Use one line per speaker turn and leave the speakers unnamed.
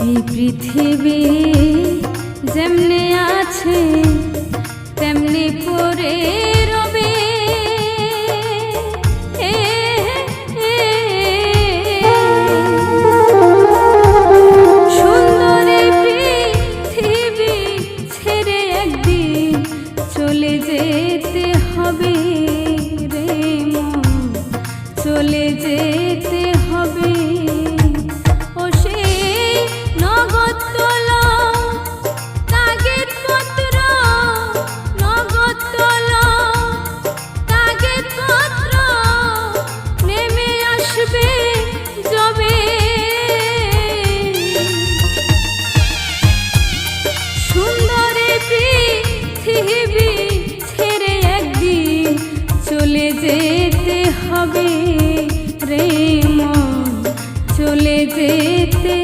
এই পৃথিবী যেমনে আছে তেমনি পড়ে রবে। সুন্দর পৃথিবী ছেড়ে একদিন চলে যেতে হবে রে মন, চলে যেতে হবে। চলে যেতে হবে রে মন, চলে যেতে